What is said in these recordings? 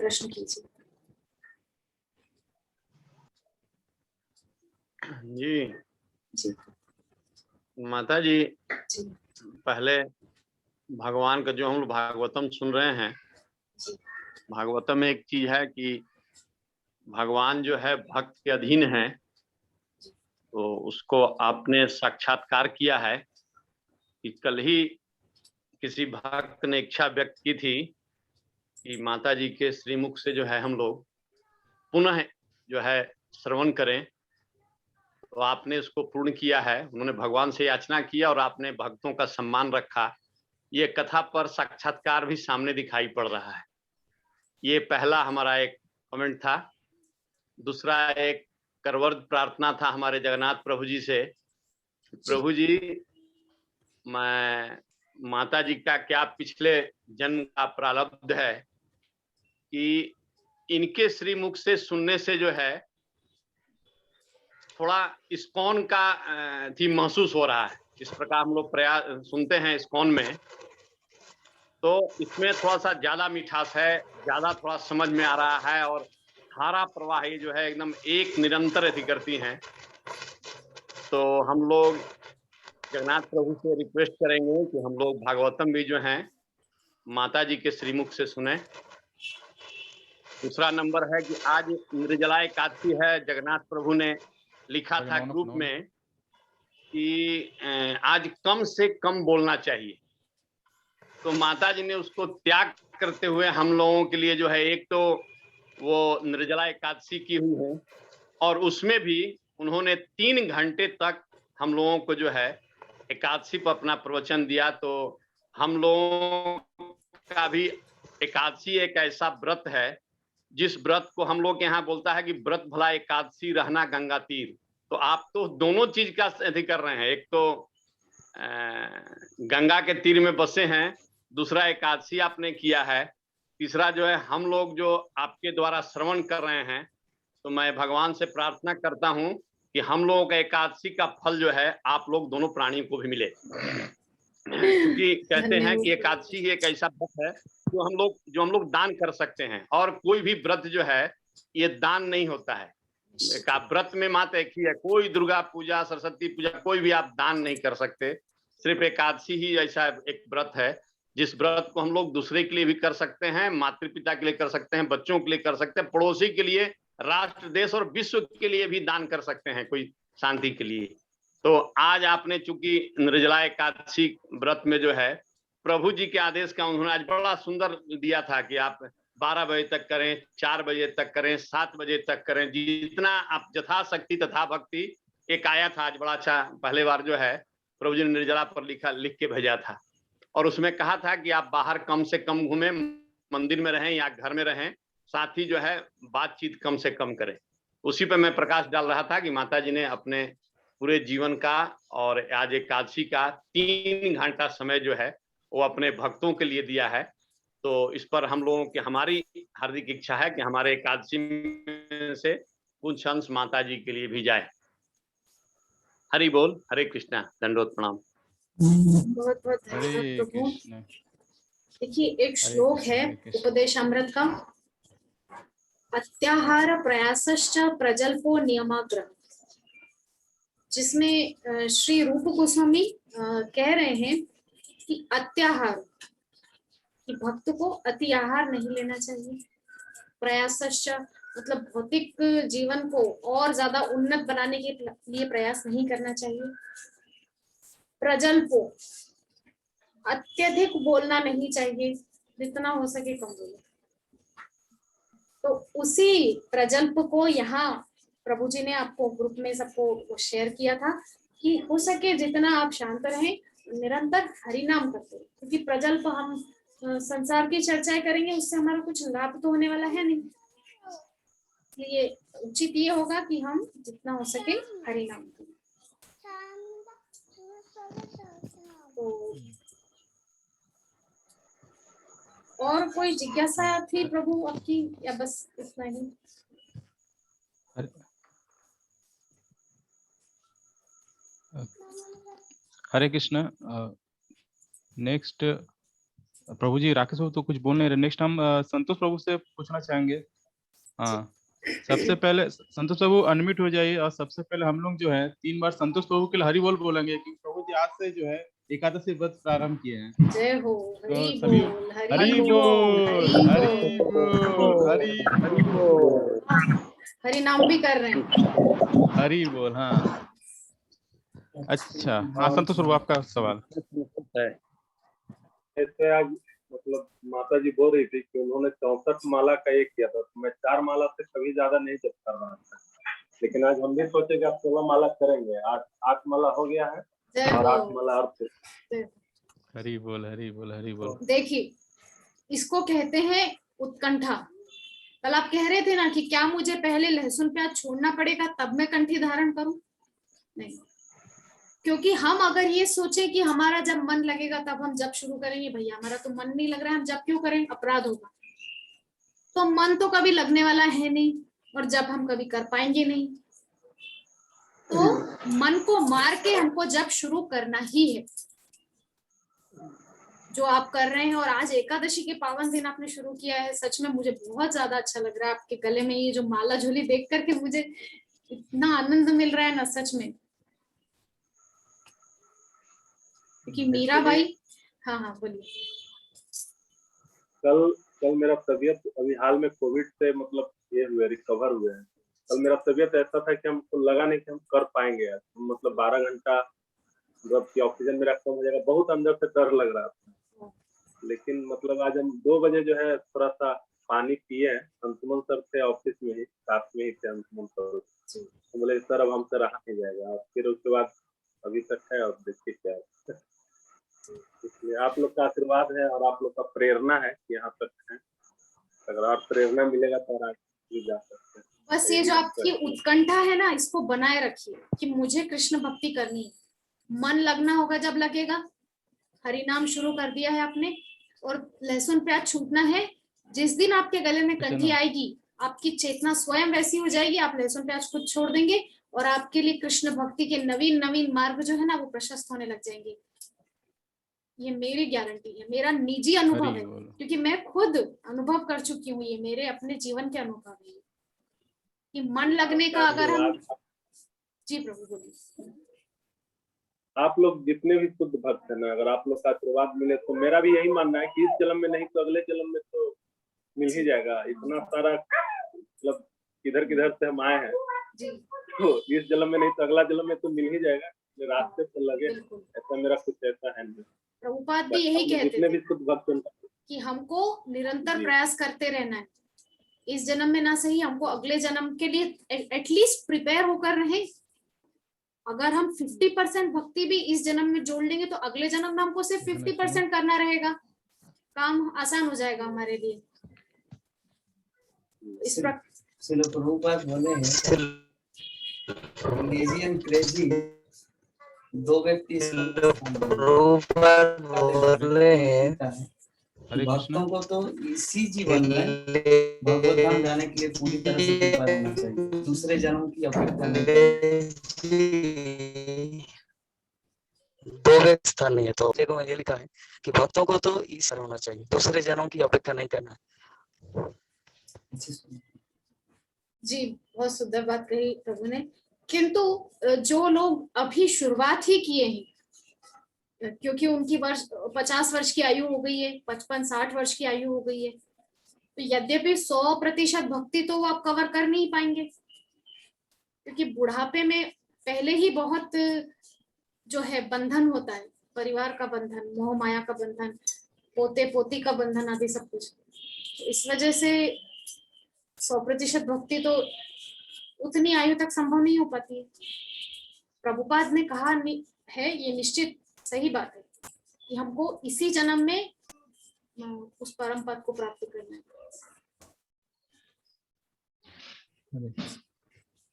प्रश्न कीजिए। जी जी माता जी, जी पहले भगवान का जो हम लोग भागवतम सुन रहे हैं, जी भागवतम में एक चीज है कि भगवान जो है भक्त के अधीन है, तो उसको आपने साक्षात्कार किया है कि कल ही किसी भक्त ने इच्छा व्यक्त की थी कि माता जी के श्रीमुख से जो है हम लोग पुनः जो है श्रवण करें, तो आपने उसको पूर्ण किया है। उन्होंने भगवान से याचना किया और आपने भक्तों का सम्मान रखा। ये कथा पर साक्षात्कार भी सामने दिखाई पड़ रहा है। ये पहला हमारा एक कमेंट था। दूसरा एक करवर्द प्रार्थना था हमारे जगन्नाथ प्रभु जी से, प्रभु जी मैं माता जी का क्या पिछले जन्म का प्रारब्ध है कि इनके श्रीमुख से सुनने से जो है थोड़ा इस्कॉन का थी महसूस हो रहा है। इस प्रकार हम लोग प्रयास सुनते हैं इस्कॉन में, तो इसमें थोड़ा सा ज्यादा मिठास है, ज्यादा थोड़ा समझ में आ रहा है और धारा प्रवाह ये जो है एकदम एक निरंतर अथी करती हैं। तो हम लोग जगन्नाथ प्रभु से रिक्वेस्ट करेंगे कि हम लोग भागवतम भी जो हैं माता जी के श्रीमुख से सुने। दूसरा नंबर है कि आज निर्जला एकादशी है। जगन्नाथ प्रभु ने लिखा था ग्रुप में कि आज कम से कम बोलना चाहिए, तो माता जी ने उसको त्याग करते हुए हम लोगों के लिए जो है एक तो वो निर्जला एकादशी की हुई है और उसमें भी उन्होंने 3 घंटे तक हम लोगों को जो है एकादशी पर अपना प्रवचन दिया। तो हम लोगों का भी एकादशी एक ऐसा व्रत है जिस व्रत को हम लोग यहाँ बोलता है कि व्रत भला एकादशी रहना गंगा तीर। तो आप तो दोनों चीज का अथी कर रहे हैं, एक तो गंगा के तीर में बसे हैं, दूसरा एकादशी आपने किया है, तीसरा जो है हम लोग जो आपके द्वारा श्रवण कर रहे हैं। तो मैं भगवान से प्रार्थना करता हूं कि हम लोगों का एकादशी का फल जो है आप लोग दोनों प्राणियों को भी मिले, क्योंकि कहते हैं कि एकादशी एक ऐसा व्रत है जो हम लोग दान कर सकते हैं, और कोई भी व्रत जो है ये दान नहीं होता है। व्रत में मात्र एक ही है, कोई दुर्गा पूजा सरस्वती पूजा कोई भी आप दान नहीं कर सकते। सिर्फ एकादशी ही ऐसा एक व्रत है जिस व्रत को हम लोग दूसरे के लिए भी कर सकते हैं, माता पिता के लिए कर सकते हैं, बच्चों के लिए कर सकते हैं, पड़ोसी के लिए, राष्ट्र देश और विश्व के लिए भी दान कर सकते हैं, कोई शांति के लिए। तो आज आपने चूंकि निर्जला एकादशी व्रत में जो है प्रभु जी के आदेश का उन्होंने आज बड़ा सुंदर दिया था कि आप 12 बजे तक करें, 4 बजे तक करें, 7 बजे तक करें, जितना आप यथाशक्ति तथा भक्ति। एक आया था आज बड़ा अच्छा, पहले बार जो है प्रभु जी ने निर्जला पर लिख के भेजा था और उसमें कहा था कि आप बाहर कम से कम घूमें, मंदिर में रहें या घर में रहें, साथ ही जो है बातचीत कम से कम करें। उसी पर मैं प्रकाश डाल रहा था कि माता जी ने अपने पूरे जीवन का और आज एकादशी का 3 घंटा समय जो है वो अपने भक्तों के लिए दिया है। तो इस पर हम लोगों की हमारी हार्दिक इच्छा है कि हमारे एकादशी में से कुछ अंश माता जी के लिए भी जाए। हरि बोल, हरे कृष्णा, दंडोत प्रणाम। बहुत बहुत धन्यवाद हरे प्रभु। कृष्ण। देखिए एक श्लोक है उपदेश अमृत का, अत्याहार प्रयासश्च प्रजल्पो नियमाग्रह, जिसमें श्री रूप गोस्वामी कह रहे हैं कि अत्याहार, कि भक्त को अति आहार नहीं लेना चाहिए, प्रयासश्च मतलब भौतिक जीवन को और ज्यादा उन्नत बनाने के लिए प्रयास नहीं करना चाहिए, प्रजल्पो अत्यधिक बोलना नहीं चाहिए, जितना हो सके कम बोलो। तो उसी प्रजल्प को यहाँ प्रभु जी ने आपको ग्रुप में सबको शेयर किया था कि हो सके जितना आप शांत रहें, निरंतर हरि नाम करते हैं, क्योंकि प्रजल्प हम संसार की चर्चाएं करेंगे उससे हमारा कुछ लाभ तो होने वाला है नहीं। इसलिए उचित ये होगा कि हम जितना हो सके हरि नाम करें। तो और कोई जिज्ञासा थी प्रभु आपकी या बस इतना ही? हरे कृष्ण। नेक्स्ट प्रभु जी, राकेश बाबू तो कुछ बोल नहीं रहे। नेक्स्ट हम संतोष प्रभु से पूछना चाहेंगे। हाँ, सबसे पहले संतोष प्रभु अनम्यूट हो जाइए। और सबसे पहले हम लोग जो है 3 बार संतोष प्रभु के लिए हरि बोल बोलेंगे, क्योंकि प्रभु जी आज से जो है एकादशी व्रत प्रारंभ किए हैं। जय हो, तो हरि सभी बोल, हरि हरि बोल, बोल, हरि हरि बोल, हरि बोल, हरि नाम भी कर रहे हैं। हरि बोल। हाँ, अच्छा। हाँ संतोष प्रभु, आपका सवाल। ऐसे आज मतलब माता जी बोल रही थी कि उन्होंने 64 माला का एक किया था, तो मैं 4 माला से कभी ज्यादा नहीं जप कर रहा था, लेकिन आज हम भी सोचे कि आप 16 माला करेंगे। 8 माला हो गया है जय और हो। 8 माला और से। हरि बोल, हरि बोल, हरि बोल। देखिए, इसको कहते हैं उत्कंठा। कल आप कह रहे थे ना कि क्या मुझे पहले लहसुन प्याज छोड़ना पड़ेगा तब मैं कंठी धारण करूं? नहीं, क्योंकि हम अगर ये सोचें कि हमारा जब मन लगेगा तब हम जब शुरू करेंगे, भैया हमारा तो मन नहीं लग रहा है, हम जब क्यों करें, अपराध होगा। तो मन तो कभी लगने वाला है नहीं, और जब हम कभी कर पाएंगे नहीं। तो मन को मार के हमको जब शुरू करना ही है, जो आप कर रहे हैं। और आज एकादशी के पावन दिन आपने शुरू किया है, सच में मुझे बहुत ज्यादा अच्छा लग रहा है। आपके गले में ये जो माला झोली देख करके मुझे इतना आनंद मिल रहा है ना, सच में। क्योंकि मीराबाई, हाँ हाँ बोलिए। कल मेरा तबीयत अभी हाल में कोविड से मतलब ये हुए, रिकवर हुए हैं। कल मेरा तबीयत ऐसा था कि हमको लगा नहीं कि हम कर पाएंगे आज। मतलब 12 घंटा जब की ऑक्सीजन मेरा कम हो जाएगा, बहुत अंदर से डर लग रहा था। लेकिन मतलब आज हम 2 बजे जो है थोड़ा सा पानी पिए। अंशुमन सर थे ऑफिस में ही, साथ में ही थे अंशुमन सर। तो बोले सर अब हमसे रहा नहीं जाएगा। और फिर उसके बाद अभी तक है, और देखिए क्या है। इसलिए आप लोग का आशीर्वाद है और आप लोग का प्रेरणा है कि यहाँ तक है। अगर आप प्रेरणा मिलेगा तो आगे जा सकते हैं। बस ये जो आपकी उत्कंठा है ना, इसको बनाए रखिए कि मुझे कृष्ण भक्ति करनी है। मन लगना होगा जब लगेगा। हरि नाम शुरू कर दिया है आपने, और लहसुन प्याज छूटना है। जिस दिन आपके गले में कंठी आएगी, आपकी चेतना स्वयं वैसी हो जाएगी, आप लहसुन प्याज खुद छोड़ देंगे, और आपके लिए कृष्ण भक्ति के नवीन नवीन मार्ग जो है ना, वो प्रशस्त होने लग जाएंगे। ये मेरी गारंटी है, मेरा निजी अनुभव है, क्योंकि मैं खुद अनुभव कर चुकी हूँ। ये मेरे अपने जीवन के अनुभव है कि मन लगने का अगर हम, जी प्रभु बोलिए। आप लोग जितने भी शुद्ध भक्त हैं ना, अगर आप लोग का आशीर्वाद मिले तो मेरा भी यही मानना है कि इस जन्म में नहीं तो अगले जन्म में तो मिल ही जाएगा। इतना सारा मतलब किधर किधर से हम आए हैं, तो इस जन्म में नहीं तो अगला जन्म में तो मिल ही जाएगा। रास्ते पर लगे, ऐसा मेरा कुछ ऐसा है नहीं। प्रभुपाद भी यही कहते थे भी शुद्ध भक्त कि हमको निरंतर प्रयास करते रहना है। इस जन्म में ना सही, हमको अगले जन्म के लिए एटलीस्ट प्रिपेयर होकर रहे। अगर हम 50% भक्ति भी इस जन्म में जोड़ लेंगे तो अगले जन्म में हमको सिर्फ 50% करना रहेगा, काम आसान हो जाएगा हमारे लिए। इस प्रकार प्रभुपाद बोले लेजियन क्रेजी 2 व्यक्ति प्रभुपाद बोले भक्तों को तो इसी जीवन में भगवत धाम जाने के लिए पूरी तरह से प्रिपेयर होना चाहिए, दूसरे जन्म की अपेक्षा नहीं। 2 व्यक्ति स्थान नहीं है, तो देखो ये लिखा है कि भक्तों को तो ईश्वर होना चाहिए, दूसरे जनों की अपेक्षा नहीं करना। जी, बहुत सुंदर बात कही प्रभु ने। किंतु जो लोग अभी शुरुआत ही किए हैं, क्योंकि उनकी 50 वर्ष की आयु हो गई है, 55-60 वर्ष की आयु हो गई है, तो यद्यपि 100% भक्ति तो वो आप कवर कर नहीं पाएंगे, क्योंकि बुढ़ापे में पहले ही बहुत जो है बंधन होता है, परिवार का बंधन, मोह माया का बंधन, पोते पोती का बंधन आदि सब कुछ। तो इस वजह से 100% भक्ति तो उतनी आयु तक संभव नहीं हो पाती है। प्रभुपाद ने कहा है, ये निश्चित सही बात है कि हमको इसी जन्म में उस परम पद को प्राप्त करना है।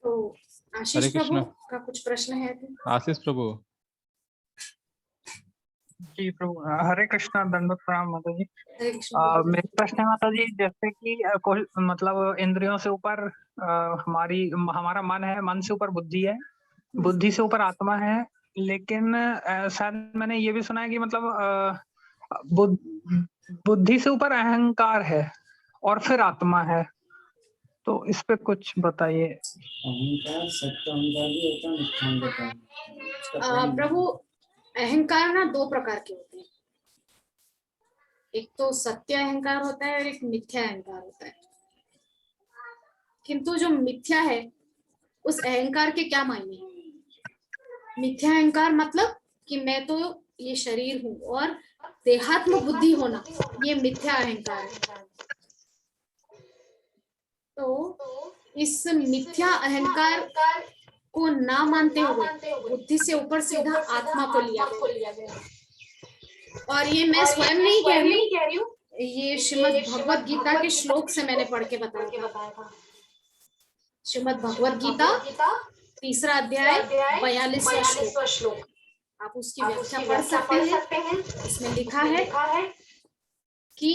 तो आशीष प्रभु का कुछ प्रश्न है? आशीष प्रभु। जी प्रभु, हरे कृष्णा, दंडवत प्रणाम माता जी। मेरा प्रश्न है माता जी, जैसे कि मतलब इंद्रियों से ऊपर हमारा मन है, मन से ऊपर बुद्धि है, बुद्धि से ऊपर आत्मा है, लेकिन शायद मैंने ये भी सुना है कि मतलब बुद्धि से ऊपर अहंकार है और फिर आत्मा है, तो इस पे कुछ बताइए। अहंकार सत्य अहंकार भी होता है, मिथ्या अहंकार भी। उसका कोई प्रभु अहंकार ना दो प्रकार के होते हैं, एक तो सत्य अहंकार होता है और एक मिथ्या अहंकार होता है। किंतु जो मिथ्या है उस अहंकार के क्या मायने हैं? मिथ्या अहंकार मतलब कि मैं तो ये शरीर हूं और देहात्म बुद्धि होना, ये मिथ्या अहंकार है। तो इस मिथ्या अहंकार को ना मानते हुए बुद्धि से ऊपर सीधा आत्मा को लिया गया। और ये मैं स्वयं नहीं कह रही हूँ, ये श्रीमद् भगवत गीता के श्लोक से मैंने पढ़ के बताया था। श्रीमद् भगवत गीता 3 अध्याय 42वां श्लोक, आप उसकी व्याख्या पढ़ सकते हैं। इसमें लिखा है कि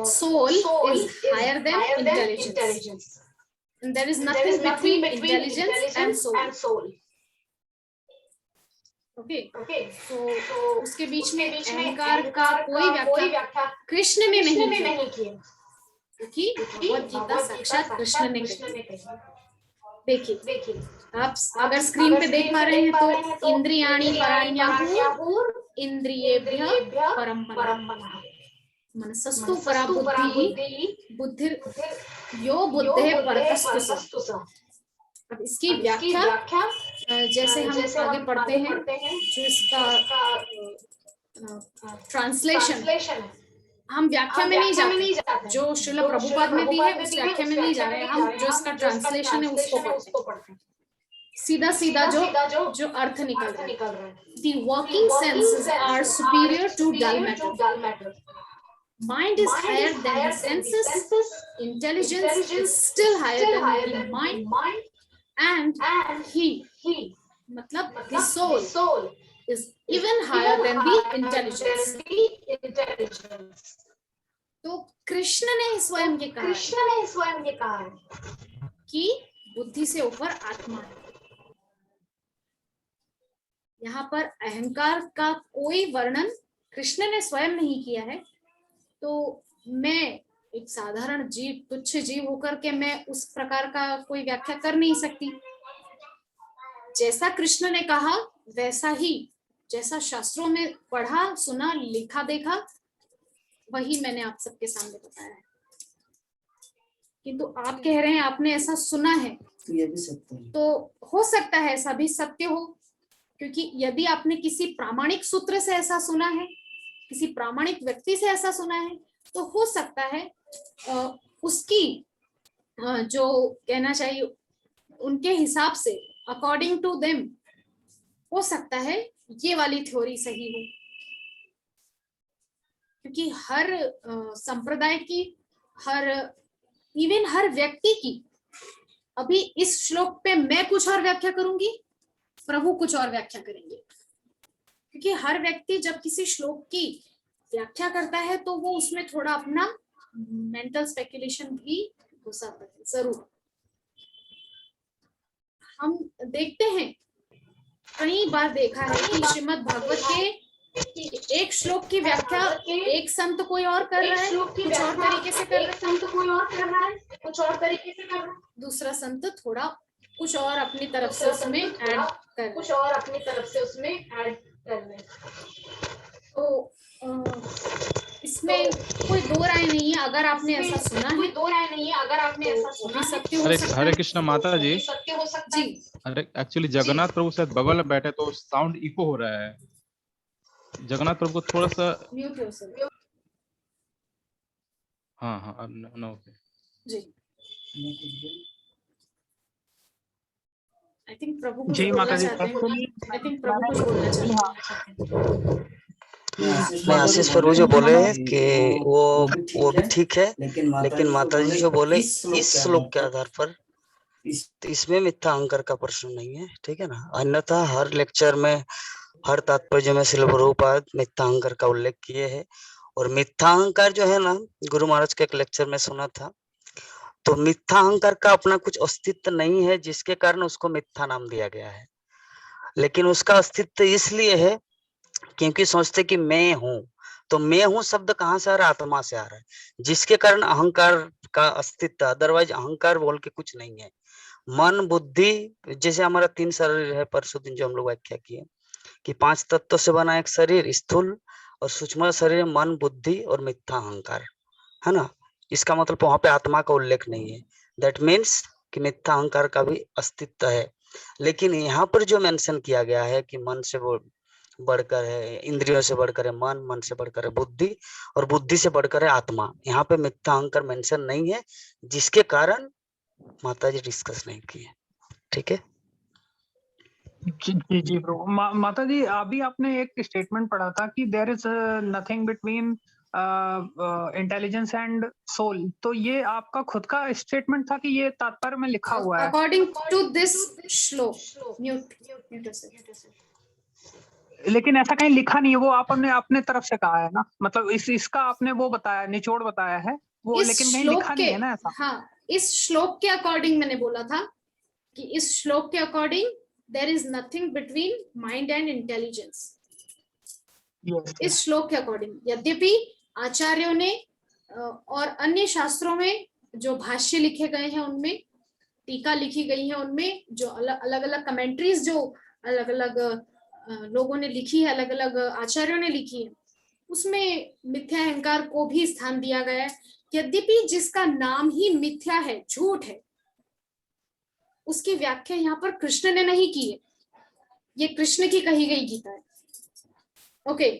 soul is higher than intelligence and there is nothing between intelligence and soul. Okay, तो उसके बीच में अहंकार का कोई व्याख्या कृष्ण ने नहीं की, क्योंकि भगवत गीता साक्षात कृष्ण ने कही। देखिए, आप अगर स्क्रीन पे देख पा रहे हैं तो इंद्रियाणि पराण्याहुः इंद्रियेभ्यः परं मनः, मनसस्तु परा बुद्धिः बुद्धिर यो बुद्धेः परतस्तु सः। अब इसकी व्याख्या जैसे हम आगे पढ़ते हैं, जो इसका ट्रांसलेशन, हम व्याख्या में नहीं जाते, जो श्रील प्रभुपाद में दी है उस व्याख्या में नहीं जा रहे हैं, हम जो इसका ट्रांसलेशन है उसको पढ़ते हैं। सीधा सीधा जो अर्थ निकल रहा है। The working senses are superior to dull matter. Mind is higher than the senses. Intelligence is still higher than the mind. And he, मतलब the soul is even higher than the intelligence. तो कृष्ण ने स्वयं ये कहा है कि बुद्धि से ऊपर आत्मा है। यहाँ पर अहंकार का कोई वर्णन कृष्ण ने स्वयं नहीं किया है, तो मैं एक साधारण जीव, तुच्छ जीव होकर के मैं उस प्रकार का कोई व्याख्या कर नहीं सकती। जैसा कृष्ण ने कहा वैसा ही, जैसा शास्त्रों में पढ़ा, सुना, लिखा, देखा, वही मैंने आप सबके सामने बताया है। किंतु आप कह रहे हैं आपने ऐसा सुना है, तो ये भी सत्य है। तो हो सकता है ऐसा भी सत्य हो, क्योंकि यदि आपने किसी प्रामाणिक सूत्र से ऐसा सुना है, किसी प्रामाणिक व्यक्ति से ऐसा सुना है, तो हो सकता है उसकी जो कहना चाहिए उनके हिसाब से, अकॉर्डिंग टू देम, हो सकता है ये वाली थ्योरी सही हो। क्योंकि हर संप्रदाय की, इवन हर व्यक्ति की, अभी इस श्लोक पे मैं कुछ और व्याख्या करूंगी, प्रभु कुछ और व्याख्या करेंगे, क्योंकि हर व्यक्ति जब किसी श्लोक की व्याख्या करता है तो वो उसमें थोड़ा अपना मेंटल स्पेकुलेशन भी घुसाता है जरूर। हम देखते हैं, कई बार देखा है कि श्रीमद् भागवत के एक श्लोक की व्याख्या एक संत कोई और कर रहा है, कुछ और तरीके से कर रहा है, दूसरा संत थोड़ा कुछ और अपनी तरफ से उसमें ऐड कर रहे हैं। तो इसमें कोई दो राय नहीं है। अगर आपने ऐसा सुना है, सत्य हो सकता है। हरे कृष्ण माता जी, अरे एक्चुअली जगन्नाथ प्रभु शायद बगल में बैठे तो साउंड इको हो रहा है। जगन्नाथ प्रभु को थोड़ा सा म्यूट हो सर। हाँ नो ओके जी। आई थिंक प्रभु कुछ जी बोलना माता जी, चाहते हैं। आई थिंक प्रभु कुछ बोलना चाहते हैं। मैं आशीष प्रभु जो बोले कि वो भी ठीक है, लेकिन माता जी जो बोले इस श्लोक के आधार पर, इसमें मिथ्या अहंकार का प्रश्न नहीं है, ठीक है ना। अन्यथा हर लेक्चर में, हर तात्पर्य में श्रील प्रभुपाद मिथ्या अहंकार का उल्लेख किए हैं। और मिथ्या अहंकार जो है ना, गुरु महाराज के एक लेक्चर में सुना था, तो मिथ्या अहंकार का अपना कुछ अस्तित्व नहीं है, जिसके कारण उसको मिथ्या नाम दिया गया है। लेकिन उसका अस्तित्व इसलिए है क्योंकि सोचते कि मैं हूँ, तो मैं हूँ शब्द कहाँ से आ रहा है? आत्मा से आ रहा है, जिसके कारण अहंकार का अस्तित्व, अदरवाइज अहंकार बोल के कुछ नहीं है। मन बुद्धि, जैसे हमारा 3 शरीर है, परसों दिन जो हम लोग व्याख्या किए कि 5 तत्वों से बना एक शरीर, स्थूल और सूक्ष्म शरीर, मन बुद्धि और मिथ्या अहंकार, है ना। इसका मतलब वहां पे आत्मा का उल्लेख नहीं है। दैट मीन्स कि मिथ्या अहंकार का भी अस्तित्व है। लेकिन यहाँ पर जो मेंशन किया गया है कि मन से वो बढ़कर है, इंद्रियों से बढ़कर है मन, मन से बढ़कर है बुद्धि और बुद्धि से बढ़कर है आत्मा, यहाँ पे मिथ्या अहंकार मेंशन नहीं है, जिसके कारण माता जी डिस्कस नहीं किए। ठीक है जी जी जी प्रभु। माता जी, अभी आपने एक स्टेटमेंट पढ़ा था कि there is nothing between intelligence and soul, तो ये आपका खुद का स्टेटमेंट था कि ये तात्पर्य में लिखा हुआ है? अकॉर्डिंग टू दिस श्लोक, लेकिन ऐसा कहीं लिखा नहीं है, वो आपने अपने तरफ से कहा है ना, मतलब इसका आपने वो बताया, निचोड़ बताया है वो, लेकिन कहीं लिखा नहीं है ना ऐसा। हाँ, इस श्लोक के अकॉर्डिंग मैंने बोला था कि इस श्लोक के according there is nothing between mind and intelligence. इस श्लोक के अकॉर्डिंग, यद्यपि आचार्यों ने और अन्य शास्त्रों में जो भाष्य लिखे गए हैं, उनमें टीका लिखी गई है, उनमें जो अलग अलग कमेंट्रीज जो अलग अलग लोगों ने लिखी है, अलग अलग आचार्यों ने लिखी है, उसमें मिथ्या अहंकार को भी स्थान दिया गया है। यद्यपि जिसका नाम ही मिथ्या है, झूठ है, उसकी व्याख्या यहाँ पर कृष्ण ने नहीं की है, ये कृष्ण की कही गई गीता है। ओके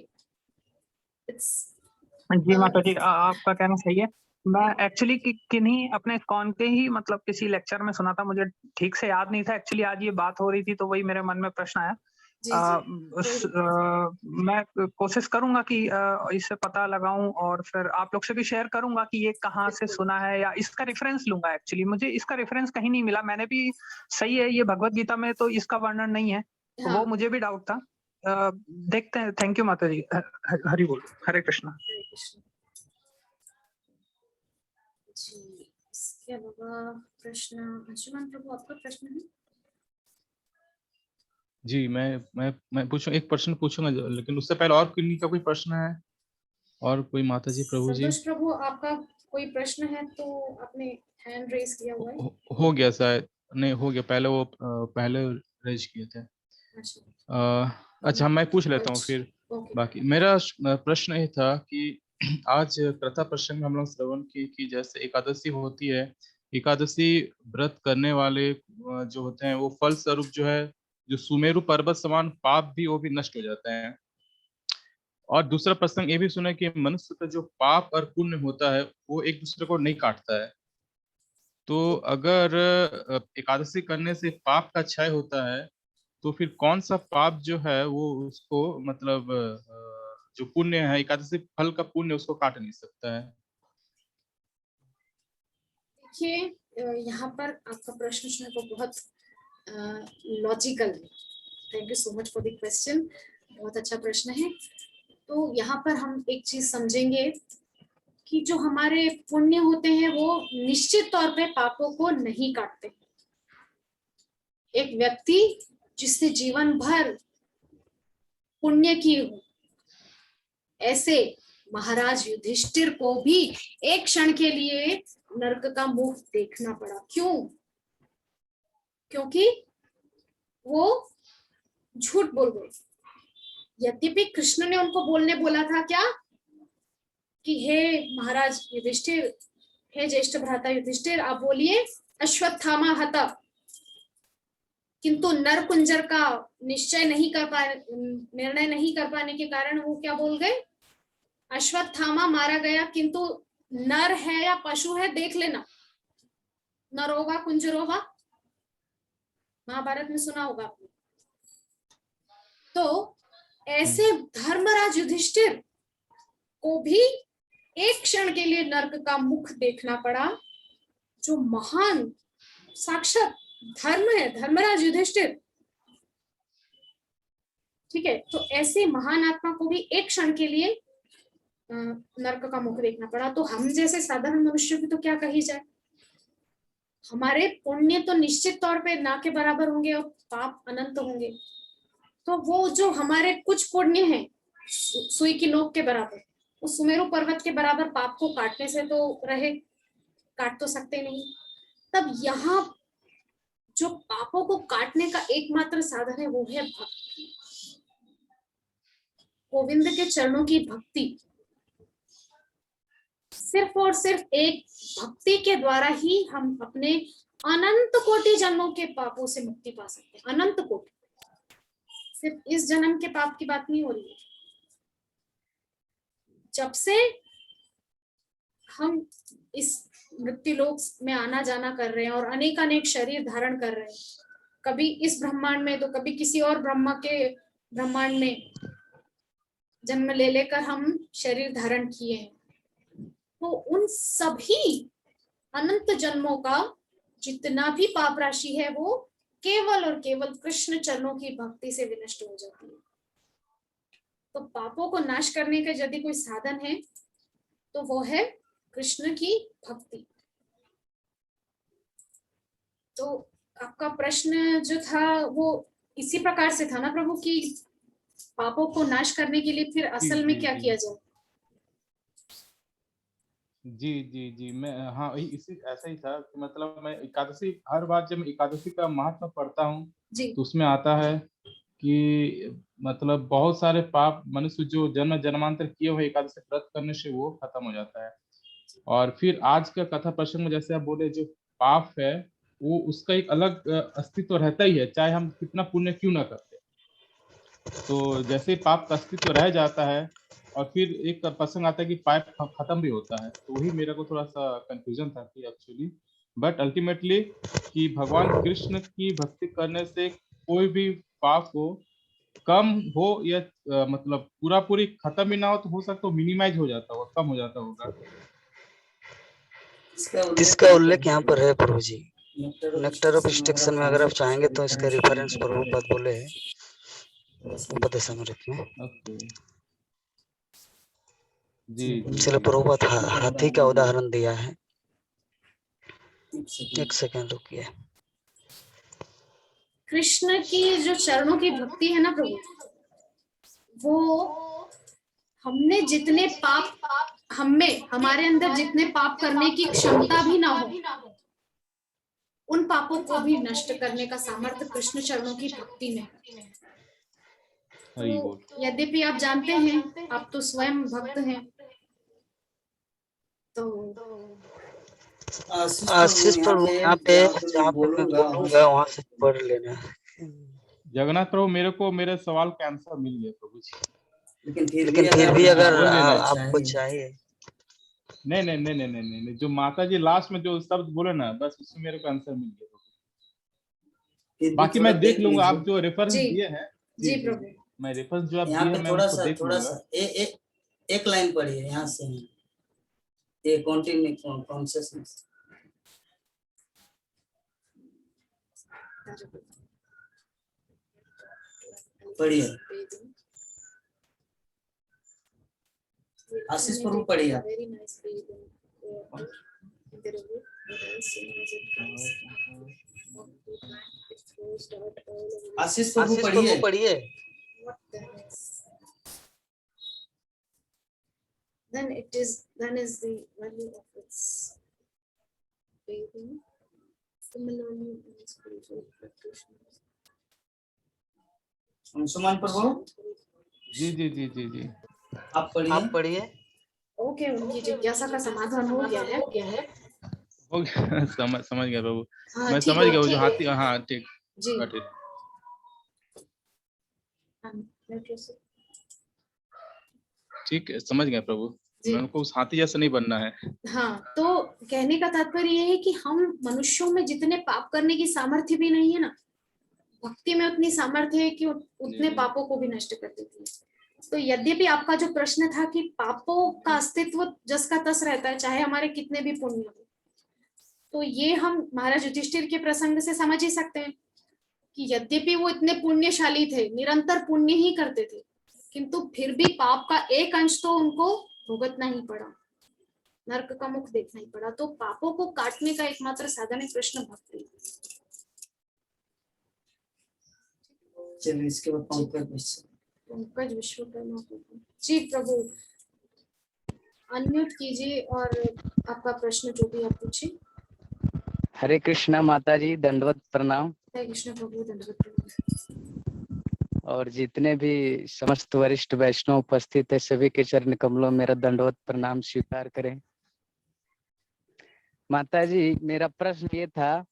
जी माता जी, आपका कहना सही है। मैं एक्चुअली किन्हीं अपने इस्कॉन के ही मतलब किसी लेक्चर में सुना था, मुझे ठीक से याद नहीं था एक्चुअली, आज ये बात हो रही थी तो वही मेरे मन में प्रश्न आया। मैं कोशिश करूंगा कि इससे पता लगाऊं और फिर आप लोग से भी शेयर करूंगा कि ये कहाँ से सुना है, या इसका रेफरेंस लूंगा। एक्चुअली मुझे इसका रेफरेंस कहीं नहीं मिला, मैंने भी, सही है, ये भगवत गीता में तो इसका वर्णन नहीं है, वो मुझे भी डाउट था। देखते हैं। थैंक यू माता जी। हरि बोल, हरे कृष्णा। जी, इसके अलावा प्रश्न, अंशुमान प्रभु आपका प्रश्न है? जी, मैं पूछूं, एक प्रश्न पूछूंगा, लेकिन उससे पहले और किन्हीं का कोई प्रश्न है? और कोई माता जी, प्रभु जी? संतोष प्रभु, आपका कोई प्रश्न है तो आपने हैंड रेज किया हुआ है? हो गया शायद, नहीं हो गया, पहले वो पहले रेज किए थे। अच्छा, मैं पूछ लेता हूँ फिर बाकी। मेरा प्रश्न ये था कि आज कथा प्रसंग में हम लोग श्रवण की कि जैसे एकादशी होती है, एकादशी व्रत करने वाले जो होते हैं वो फल स्वरूप जो है, जो सुमेरु पर्वत समान पाप भी वो भी नष्ट हो जाते हैं। और दूसरा प्रसंग ये भी सुना कि मनुष्य का जो पाप और पुण्य होता है वो एक दूसरे को नहीं काटता है। तो अगर एकादशी करने से पाप का क्षय होता है, तो फिर कौन सा पाप जो है वो उसको मतलब जो पुण्य है, एकादशी फल का पुण्य उसको काट नहीं सकता है? देखिए, यहाँ पर आपका प्रश्न जो है वो बहुत लॉजिकल है। Thank you so much for the question, बहुत अच्छा प्रश्न है। तो यहाँ पर हम एक चीज समझेंगे कि जो हमारे पुण्य होते हैं वो निश्चित तौर पे पापों को नहीं काटते। एक व्यक्ति जिसने जीवन भर पुण्य किए हो, ऐसे महाराज युधिष्ठिर को भी एक क्षण के लिए नरक का मुख देखना पड़ा। क्यों? क्योंकि वो झूठ बोल गए। यद्यपि कृष्ण ने उनको बोला था क्या कि हे महाराज युधिष्ठिर, हे ज्येष्ठ भ्राता युधिष्ठिर, आप बोलिए अश्वत्थामा हता, किंतु नर कुंजर का निश्चय नहीं कर पाए, निर्णय नहीं कर पाने के कारण वो क्या बोल गए? अश्वत्थामा मारा गया, किंतु नर है या पशु है देख लेना, नरोवा कुंजरोवा, महाभारत में सुना होगा आपने। तो ऐसे धर्मराज युधिष्ठिर को भी एक क्षण के लिए नरक का मुख देखना पड़ा। जो महान साक्षात धर्म है, धर्मराज युधिष्ठिर, ठीक है, तो ऐसे महान आत्मा को भी एक क्षण के लिए नरक का मुख देखना पड़ा। तो हम जैसे साधारण मनुष्य की तो क्या कही जाए, हमारे पुण्य तो निश्चित तौर पे ना के बराबर होंगे और पाप अनंत होंगे। तो वो जो हमारे कुछ पुण्य हैं सुई की नोक के बराबर, उस सुमेरु पर्वत के बराबर पाप को काटने से तो रहे, काट तो सकते नहीं। तब यहाँ जो पापों को काटने का एकमात्र साधन है वो है भक्ति, गोविंद के चरणों की भक्ति। सिर्फ और सिर्फ एक भक्ति के द्वारा ही हम अपने अनंत कोटि जन्मों के पापों से मुक्ति पा सकते हैं। अनंत कोटि, सिर्फ इस जन्म के पाप की बात नहीं हो रही है। जब से हम इस मृत्युलोक में आना जाना कर रहे हैं और अनेक अनेक शरीर धारण कर रहे हैं, कभी इस ब्रह्मांड में तो कभी किसी और ब्रह्मा के ब्रह्मांड में जन्म ले लेकर हम शरीर धारण किए हैं, तो उन सभी अनंत जन्मों का जितना भी पाप राशि है वो केवल और केवल कृष्ण चरणों की भक्ति से विनष्ट हो जाती है। तो पापों को नाश करने का यदि कोई साधन है तो वो है कृष्ण की भक्ति। तो आपका प्रश्न जो था वो इसी प्रकार से था ना प्रभु, कि पापों को नाश करने के लिए फिर असल में क्या किया जाए? जी जी जी, मैं हाँ इसी ऐसा ही था कि मतलब मैं एकादशी, हर बार जब मैं एकादशी का महत्व पढ़ता हूँ तो उसमें आता है कि मतलब बहुत सारे पाप मनुष्य जो जन्म जन्मांतर किए हुए एकादशी व्रत करने से वो खत्म हो जाता है। और फिर आज का कथा प्रसंग में जैसे आप बोले, जो पाप है वो उसका एक अलग अस्तित्व रहता ही है, चाहे हम कितना पुण्य क्यों ना करते। तो जैसे पाप का अस्तित्व रह जाता है और फिर एक प्रसंग आता है कि पाप खत्म भी होता है, तो वही मेरे को थोड़ा सा कंफ्यूजन था कि एक्चुअली, बट अल्टीमेटली कि भगवान कृष्ण की भक्ति करने से कोई भी पाप हो, कम हो या मतलब पूरा पूरी खत्म ही ना हो तो हो सकता है मिनिमाइज हो जाता होगा, कम हो जाता होगा। इसका उल्लेख यहाँ पर है प्रभु जी, नेक्टर ऑफ स्टेक्शन में अगर आप चाहेंगे तो इसका रेफरेंस प्रभुपाद बोले हैं उपदेशामृत में। जी चलो प्रभुपाद हाथी का उदाहरण दिया है। एक सेकंड रुकिए। कृष्ण की जो चरणों की भक्ति है ना प्रभु, वो हमने जितने पाप, हमारे अंदर जितने पाप करने की क्षमता भी ना हो, उन पापों को भी नष्ट करने का सामर्थ्य कृष्ण चरणों की भक्ति में है। तो यद्यपि आप जानते हैं, आप तो स्वयं भक्त हैं, तो आशीष प्रभु यहाँ पे जहाँ पे मैं बोलूंगा वहां से पढ़ लेना। जगन्नाथ प्रभु, मेरे को मेरे सवाल का आंसर मिल गया प्रभु जी, लेकिन फिर भी अगर आपको चाहिए। नहीं नहीं नहीं नहीं नहीं नहीं, जो माता जी लास्ट में जो शब्द बोले ना, बस उससे मेरे को आंसर मिल गया। बाकी मैं देख लूंगा, आप जो रेफरेंस दिए हैं। जी प्रभु, मैं रेफरेंस जो आप दिए हैं मैं उसको देख लूंगा। एक लाइन पढ़िए यहाँ से, ये कंटिन्यू कॉन्शियसनेस पढ़िए। आशीष प्रभु पढ़िए। आशीष प्रभु पढ़िए। Then is the value of its bathing. Similarly, in spiritual practitioners. Anshuman प्रभु जी जी जी जी जी, आप पढ़िए। ओके, उनकी जिज्ञासा का समाधान हो गया है। ओके, समझ गया प्रभु। मैं ठीक समझ गया वो जो हाथी। हाँ ठीक जी, ठीक है, समझ गया प्रभु। उनको उस हाथी जैसा नहीं बनना है। हाँ, तो कहने का तात्पर्य ये है कि हम मनुष्यों में जितने पाप करने की सामर्थ्य भी नहीं है ना, भक्ति में उतनी सामर्थ्य है कि उतने पापों को भी नष्ट कर देती है। तो यद्यपि आपका जो प्रश्न था कि पापों का अस्तित्व जस का तस रहता है, चाहे हमारे कितने भी पुण्य हो, तो ये हम महाराज युधिष्ठिर के प्रसंग से समझ ही सकते हैं कि यद्यपि वो इतने पुण्यशाली थे, निरंतर पुण्य ही करते थे, किंतु फिर भी पाप का एक अंश तो उनको भुगतना ही पड़ा, नरक का मुख देखना ही पड़ा। तो पापों को काटने का एकमात्र साधन है कृष्ण भक्ति। चलिए इसके बाद पंकज विश्वकर्मा जी प्रभु, अनम्यूट कीजिए और आपका प्रश्न जो भी आप पूछिए। हरे कृष्णा माता जी, दंडवत प्रणाम। हरे कृष्ण प्रभु, दंडवत प्रणाम। और जितने भी समस्त वरिष्ठ वैष्णव उपस्थित है सभी के चरण कमलों में मेरा दंडवत प्रणाम स्वीकार करें। माता जी, मेरा प्रश्न ये था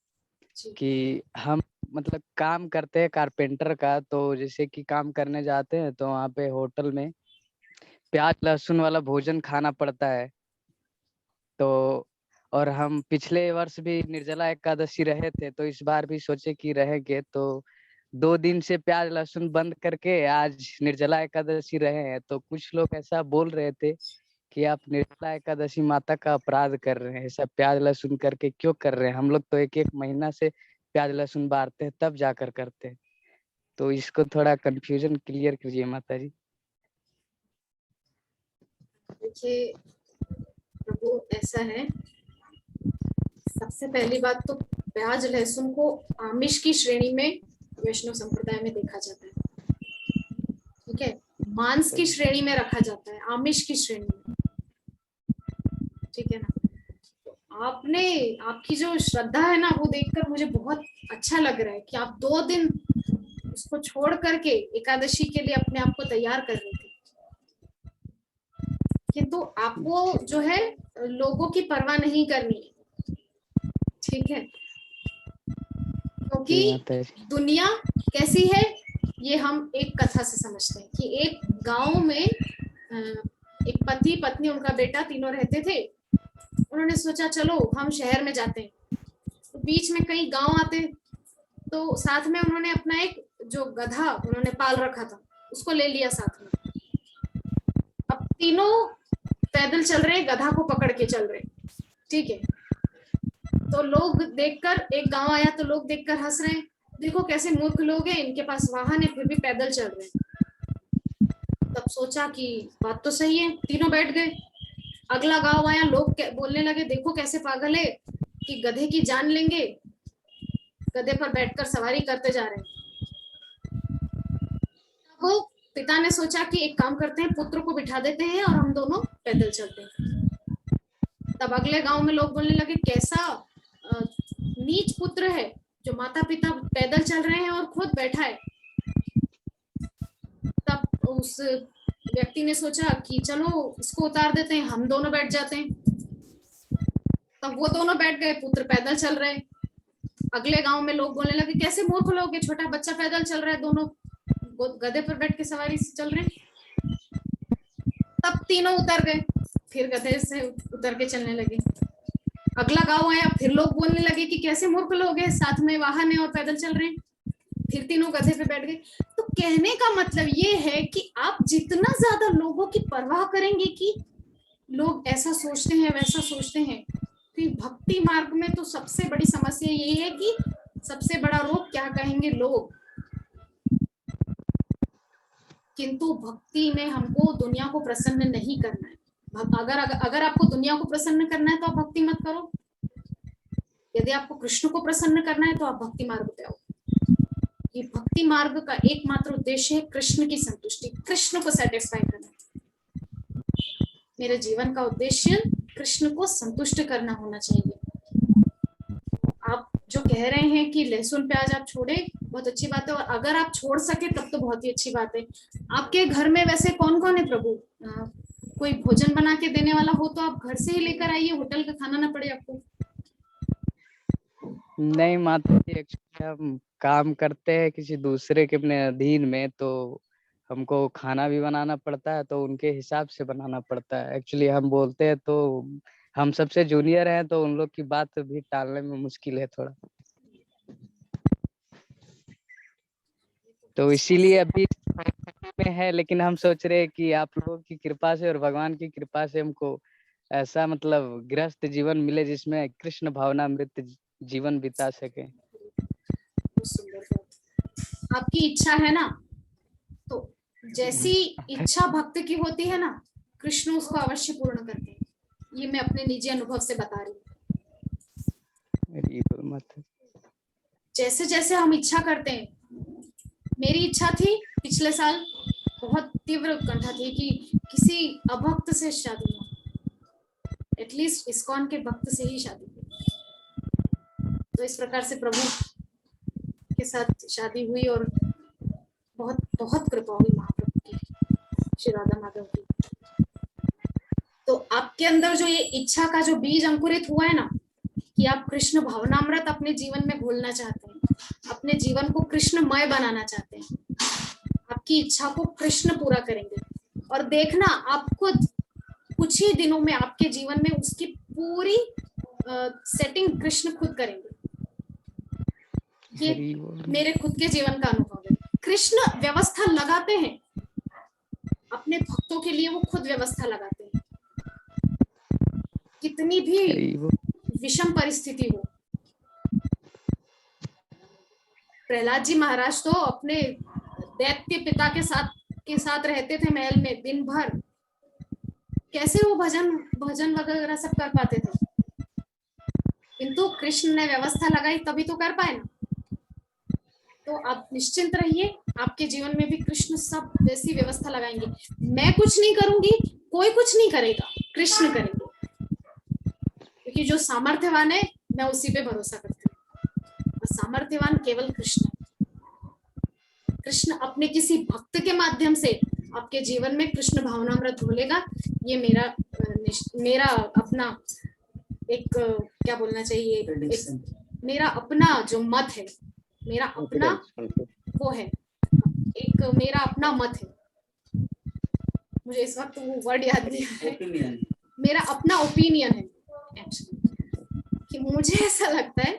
कि हम मतलब काम करते हैं कारपेंटर का, तो जैसे कि काम करने जाते हैं तो वहाँ पे होटल में प्याज लहसुन वाला भोजन खाना पड़ता है। तो और हम पिछले वर्ष भी निर्जला एकादशी रहे थे, तो इस बार भी सोचे कि रहेंगे, तो 2 दिन से प्याज लहसुन बंद करके आज निर्जला एकादशी रहे हैं। तो कुछ लोग ऐसा बोल रहे थे कि आप निर्जला एकादशी माता का अपराध कर रहे हैं, ऐसा प्याज लहसुन करके क्यों कर रहे हैं? हम लोग तो 1-1 महीना से प्याज लहसुन बारते हैं तब जाकर करते हैं। तो इसको थोड़ा कंफ्यूजन क्लियर कीजिए माता जी। देखिए प्रभु, ऐसा है, सबसे पहली बात तो प्याज लहसुन को आमिष की श्रेणी में वैष्णव संप्रदाय में देखा जाता है। ठीक है, मांस की श्रेणी में रखा जाता है, आमिष की श्रेणी में। ठीक है ना? तो आपकी जो श्रद्धा है ना, वो देखकर मुझे बहुत अच्छा लग रहा है कि आप 2 दिन उसको छोड़ करके एकादशी के लिए अपने आप को तैयार कर रहे थे। किंतु आपको जो है लोगों की परवाह नहीं करनी है। ठीक है, क्योंकि दुनिया कैसी है ये हम एक कथा से समझते हैं कि एक गांव में एक पति पत्नी उनका बेटा तीनों रहते थे। उन्होंने सोचा चलो हम शहर में जाते हैं। तो बीच में कई गांव आते, तो साथ में उन्होंने अपना एक जो गधा उन्होंने पाल रखा था उसको ले लिया साथ में। अब तीनों पैदल चल रहे, गधा को पकड़ के चल रहे। ठीक है, तो लोग देखकर, एक गांव आया तो लोग देखकर हंस रहे हैं, देखो कैसे मूर्ख लोग हैं, इनके पास वाहन है फिर भी पैदल चल रहे हैं। तब सोचा कि बात तो सही है, तीनों बैठ गए। अगला गांव आया, लोग बोलने लगे देखो कैसे पागल है कि गधे की जान लेंगे, गधे पर बैठकर सवारी करते जा रहे हैं। वो पिता ने सोचा कि एक काम करते हैं, पुत्र को बिठा देते हैं और हम दोनों पैदल चलते हैं। तब अगले गांव में लोग बोलने लगे कैसा नीच पुत्र है जो माता पिता पैदल चल रहे हैं और खुद बैठा है। तब उस व्यक्ति ने सोचा कि चलो इसको उतार देते हैं, हम दोनों बैठ जाते हैं। तब वो दोनों बैठ गए, पुत्र पैदल चल रहे। अगले गांव में लोग बोलने लगे कैसे मूर्ख लोग है, छोटा बच्चा पैदल चल रहा है, दोनों गधे पर बैठ के सवारी से चल रहे। तब तीनों उतर गए, फिर गधे से उतर के चलने लगे। अगला गांव आया, फिर लोग बोलने लगे कि कैसे मूर्ख लोग हैं, साथ में वाहन है और पैदल चल रहे हैं। फिर तीनों गधे पे बैठ गए। तो कहने का मतलब ये है कि आप जितना ज्यादा लोगों की परवाह करेंगे कि लोग ऐसा सोचते हैं वैसा सोचते हैं, तो भक्ति मार्ग में तो सबसे बड़ी समस्या यही है कि सबसे बड़ा रोग क्या कहेंगे लोग। किंतु भक्ति में हमको दुनिया को प्रसन्न नहीं करना है। अगर आपको दुनिया को प्रसन्न करना है तो आप भक्ति मत करो। यदि आपको कृष्ण को प्रसन्न करना है तो आप भक्ति मार्ग पे आओ। ये भक्ति मार्ग का एकमात्र उद्देश्य है कृष्ण की संतुष्टि, कृष्ण को सेटिस्फाई करना। मेरे जीवन का उद्देश्य कृष्ण को संतुष्ट करना होना चाहिए। आप जो कह रहे हैं कि लहसुन प्याज आप छोड़े, बहुत अच्छी बात है, और अगर आप छोड़ सके तब तो बहुत ही अच्छी बात है। आपके घर में वैसे कौन कौन है प्रभु? कोई भोजन बना के देने वाला हो तो आप घर से ही लेकर आइए, होटल का खाना ना पड़े आपको। नहीं माता जी, एक्चुअली हम काम करते हैं किसी दूसरे के अपने अधीन में, तो हमको खाना भी बनाना पड़ता है, तो उनके हिसाब से बनाना पड़ता है। एक्चुअली हम बोलते हैं तो हम सबसे जूनियर हैं, तो उन लोग की बात भी टालने में मुश्किल है थोड़ा। तो इसीलिए अभी में है, लेकिन हम सोच रहे हैं कि आप लोगों की कृपा से और भगवान की कृपा से हमको ऐसा मतलब गृहस्थ जीवन मिले जिसमें कृष्ण भावनामृत जीवन बिता सके। आपकी इच्छा है ना, तो जैसी इच्छा भक्त की होती है ना, कृष्ण उसको अवश्य पूर्ण करते हैं। ये मैं अपने निजी अनुभव से बता रही हूँ। जैसे जैसे हम इच्छा करते हैं, मेरी इच्छा थी पिछले साल, बहुत तीव्र उत्कंठा थी कि किसी अभक्त से शादी हो, एटलीस्ट इस्कॉन के भक्त से ही शादी हुई। तो इस प्रकार से प्रभु के साथ शादी हुई और बहुत बहुत कृपा हुई महाप्रभु की, श्री राधा माधव की। तो आपके अंदर जो ये इच्छा का जो बीज अंकुरित हुआ है ना, कि आप कृष्ण भावनामृत अपने जीवन में घोलना चाहते हैं, अपने जीवन को कृष्णमय बनाना चाहते हैं, आपकी इच्छा को कृष्ण पूरा करेंगे। और देखना आप खुद कुछ ही दिनों में आपके जीवन में उसकी पूरी सेटिंग कृष्ण खुद करेंगे। ये मेरे खुद के जीवन का अनुभव है। कृष्ण व्यवस्था लगाते हैं अपने भक्तों के लिए, वो खुद व्यवस्था लगाते हैं। कितनी भी विषम परिस्थिति हो, प्रहलाद जी महाराज तो अपने दैत्य पिता के साथ रहते थे महल में दिन भर, कैसे वो भजन वगैरह सब कर पाते थे? किंतु कृष्ण ने व्यवस्था लगाई तभी तो कर पाए ना। तो आप निश्चिंत रहिए, आपके जीवन में भी कृष्ण सब वैसी व्यवस्था लगाएंगे। मैं कुछ नहीं करूंगी, कोई कुछ नहीं करेगा, कृष्ण करेंगे, क्योंकि जो सामर्थ्यवान है मैं उसी पे भरोसा करती हूँ, और सामर्थ्यवान केवल कृष्ण है। कृष्ण अपने किसी भक्त के माध्यम से आपके जीवन में कृष्ण भावनामृत घोलेगा। ये मेरा अपना एक क्या बोलना चाहिए, मेरा अपना जो मत है, मेरा अपना वो है, एक मेरा अपना मत है। मुझे इस वक्त वो वर्ड याद नहीं है, मेरा अपना ओपिनियन है एक्चुअली, कि मुझे ऐसा लगता है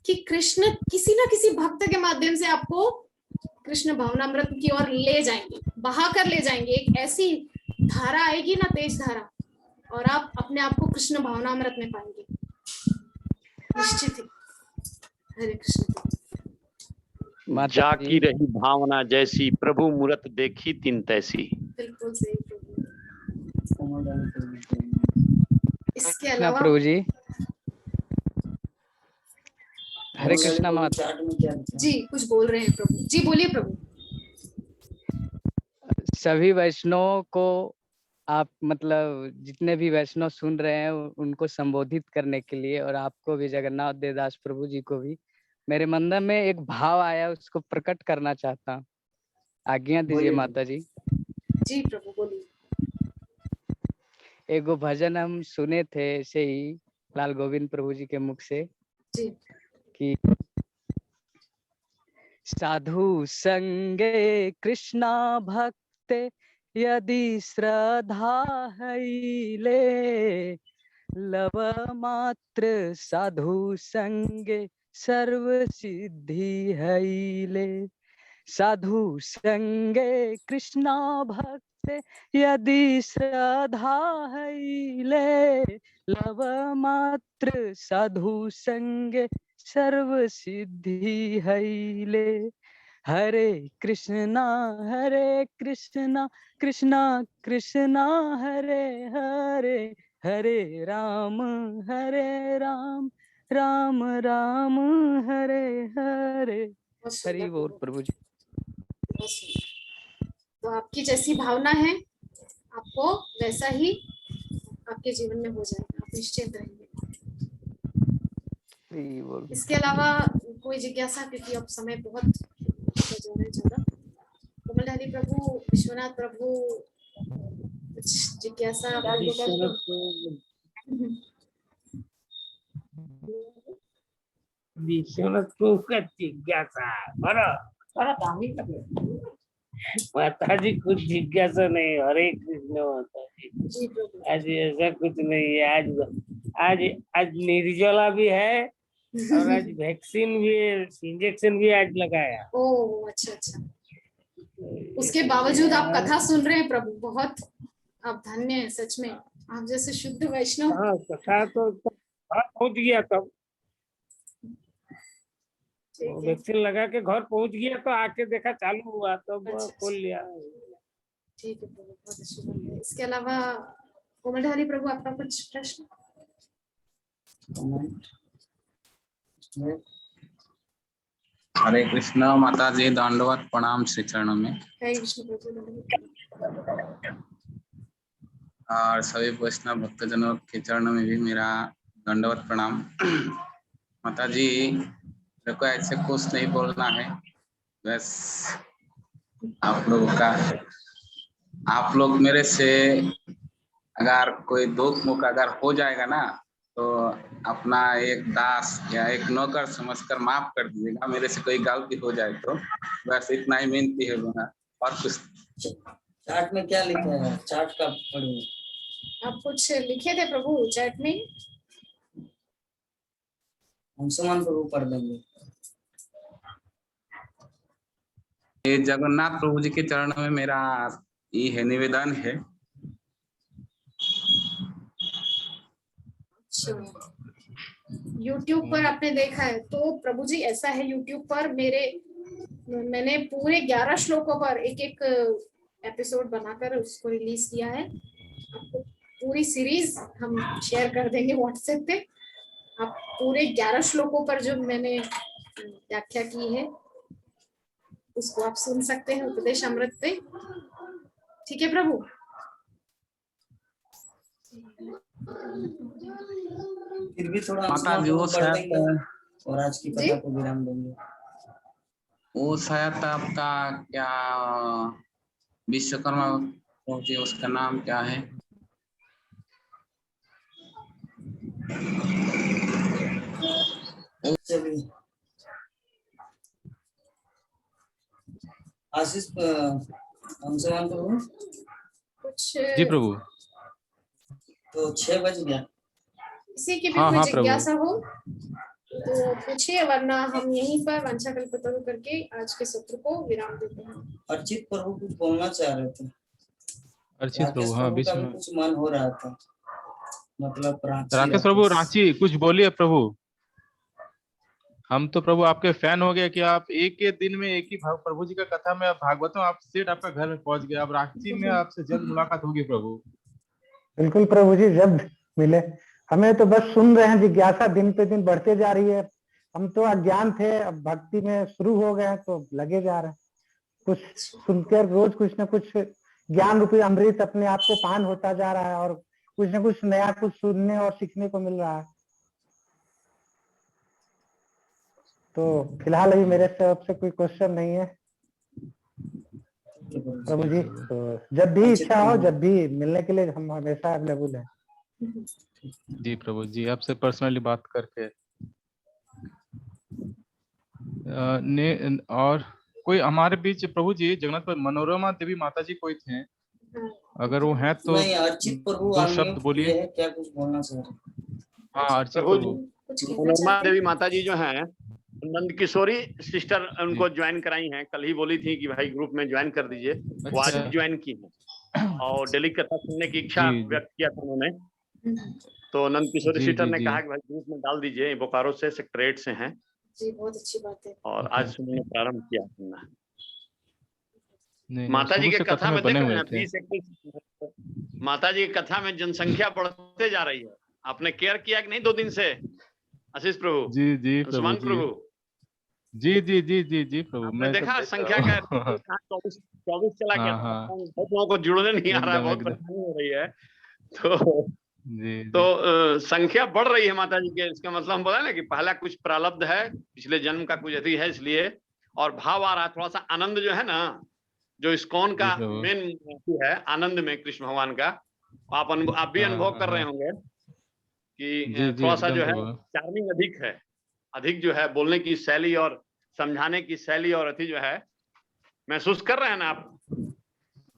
कि कृष्ण किसी ना किसी भक्त के माध्यम से आपको कृष्ण भावनामृत की ओर ले जाएंगे, बहा कर ले जाएंगे। एक ऐसी धारा आएगी ना, तेज धारा, और आप अपने आप को कृष्ण भावनामृत में पाएंगे, निश्चित ही। हरे कृष्ण। जाकी रही भावना जैसी, प्रभु मूरत देखी तिन तैसी। बिल्कुल सही प्रभु। इसके कृष्णा अलावा प्रभु जी, हरे कृष्णा माता जी कुछ बोल रहे हैं प्रभु जी, बोलिए प्रभु। सभी वैष्णवों को आप मतलब जितने भी वैष्णव सुन रहे हैं उनको संबोधित करने के लिए, और आपको भी जगन्नाथ देवदास प्रभु जी को भी मेरे मन में एक भाव आया, उसको प्रकट करना चाहता हूँ। आज्ञा दीजिए माता जी। जी प्रभु बोलिए। एगो भजन हम सुने थे ऐसे ही लाल गोविंद प्रभु जी के मुख से जी, कि साधु संगे कृष्णा भक्ते यदि श्रद्धा हैले, लव मात्र साधु संगे सर्व सिद्धि हैले। साधु संगे कृष्णा भक्ते यदि श्रद्धा हैले, लव मात्र साधु संगे सर्व सिद्धि हैले। हरे कृष्णा कृष्णा कृष्णा हरे हरे, हरे राम राम राम हरे हरे। हरि बोल प्रभु जी। तो आपकी जैसी भावना है आपको वैसा ही आपके जीवन में हो जाएगा, आप निश्चिंत रहिए। इसके अलावा कोई जिज्ञासा, क्योंकि अब समय बहुत ज्यादा। कोमलधारी प्रभु, विश्वनाथ प्रभु, कुछ जिज्ञासा? विश्वनाथ प्रभु का जिज्ञासा माता जी, कुछ जिज्ञासा नहीं। हरे कृष्ण माता जी, आज ऐसा कुछ नहीं है। आज निर्जला भी है और आज वैक्सीन भी, इंजेक्शन भी आज लगाया। ओह अच्छा अच्छा। उसके बावजूद आप कथा सुन रहे हैं प्रभु, बहुत आप धन्य हैं सच में, आप जैसे शुद्ध वैष्णव। हाँ, कथा तो पहुंच गया, तब वैक्सीन लगा के घर पहुंच गया तो आके देखा चालू हुआ तो खोल लिया। ठीक है प्रभु, बहुत अच्छी बात है। इसके अलावा कोमलधारी प्रभु आपका कुछ प्रश्न? हरे कृष्णा माता जी, दंडवत प्रणाम श्री चरणों में। हरे कृष्ण प्रभु। और सभी वैष्णव भक्तजनों के चरणों में भी मेरा दंडवत प्रणाम। माता जी, मेरे को ऐसे कुछ नहीं बोलना है, बस आप लोग मेरे से अगर कोई दुख मुख अगर हो जाएगा ना, तो अपना एक दास या एक नौकर समझकर माफ कर दीजिएगा। मेरे से कोई गलती हो जाए तो बस इतना ही विनती है मेरा, और कुछ। चार्ट में क्या लिखा है? चार्ट का पढ़िए। आप कुछ लिखे थे प्रभु चैट में? हम समान प्रभु पढ़ देंगे। ये जगन्नाथ प्रभु जी के चरणों में मेरा ये है निवेदन है। YouTube पर आपने देखा है तो प्रभु जी ऐसा है, YouTube पर मैंने पूरे 11 श्लोकों पर एक एक एपिसोड बनाकर उसको रिलीज किया है। आपको पूरी सीरीज हम शेयर कर देंगे व्हाट्सएप पे। आप पूरे 11 श्लोकों पर जो मैंने व्याख्या की है उसको आप सुन सकते हैं उपदेश अमृत पे। ठीक है प्रभु? फिर भी थोड़ा माता जी वो शायद और आज की कथा को विराम देंगे। वो शायद आपका क्या विश्वकर्मा प्रभु जी, उसका नाम क्या है? आशीष हमसे प्रभु कुछ जी प्रभु। तो 6 बज गया। किसी की भी कोई जिज्ञासा हो तो पूछिए, वरना हम यहीं पर वंशाकल्पतरु करके आज के सत्र को विराम देते हैं। अर्चित प्रभु कुछ बोलना चाह रहे थे। अर्चित प्रभु, हाँ बीच में कुछ मन हो रहा था, मतलब राकेश प्रभु रांची कुछ बोलिए प्रभु। हम तो प्रभु आपके फैन हो गए कि आप एक ही दिन में एक ही प्रभु जी का कथा में भागवतों आप सेठ आपका घर में पहुंच गए। अब रांची में आपसे जल्द मुलाकात होगी प्रभु। बिल्कुल प्रभु जी, जल्द मिले। हमें तो बस सुन रहे हैं, जिज्ञासा दिन पे दिन बढ़ते जा रही है। हम तो अज्ञान थे, अब भक्ति में शुरू हो गए हैं तो लगे जा रहे हैं। कुछ सुनकर रोज कुछ न कुछ ज्ञान रूपी अमृत अपने आप को पान होता जा रहा है और कुछ न कुछ नया कुछ सुनने और सीखने को मिल रहा है। तो फिलहाल अभी मेरे तरफ से कोई क्वेश्चन नहीं है प्रभु जी। तो जब भी इच्छा हो, जब भी मिलने के लिए हम हमेशा अवेलेबल हैं। जी प्रभु जी, आपसे पर्सनली बात करके और कोई हमारे बीच प्रभु जी जगन्नाथ पर मनोरमा देवी माता जी कोई थे, अगर वो हैं तो अर्चित प्रभु दो शब्द बोलिए। क्या कुछ बोलना चाह रहे? हाँ अर्चित प्रभु। मनोरमा देवी माता जी जो हैं नंद किशोरी सिस्टर उनको ज्वाइन कराई हैं। कल ही बोली थी कि भाई ग्रुप में ज्वाइन कर दीजिए। वो आज ज्वाइन की है और डेली कथा सुनने की इच्छा व्यक्त किया था उन्होंने। तो नंद किशोरी सिस्टर ने कहा कि भाई ग्रुप में डाल दीजिए, बोकारो से सेक्टर 8 से हैं। जी बहुत अच्छी बात है। और आज उन्होंने प्रारंभ किया सुनना। माता जी के कथा में देख रहे हैं 20-21 माता जी की कथा में जनसंख्या बढ़ते जा रही है। आपने केयर किया कि नहीं 2 दिन से आशीष प्रभु? जी जी प्रभु जी जी जी जी जी प्रभु। मैं देखा संख्या का 24 चला गया। बहुत लोगों को जुड़ने नहीं आ रहा है, बहुत परेशानी हो रही है। तो संख्या बढ़ रही है माता जी के। इसका मतलब हम बोला ना कि पहला कुछ प्रारब्ध है, पिछले जन्म का कुछ अति है, इसलिए और भाव आ रहा है। थोड़ा सा आनंद जो है ना, जो इस्कॉन का मेन है आनंद में कृष्ण भगवान का, आप भी अनुभव कर रहे होंगे कि थोड़ा सा जो है चार्मिंग अधिक जो है बोलने की शैली और समझाने की शैली और अति जो है महसूस कर रहे हैं ना आप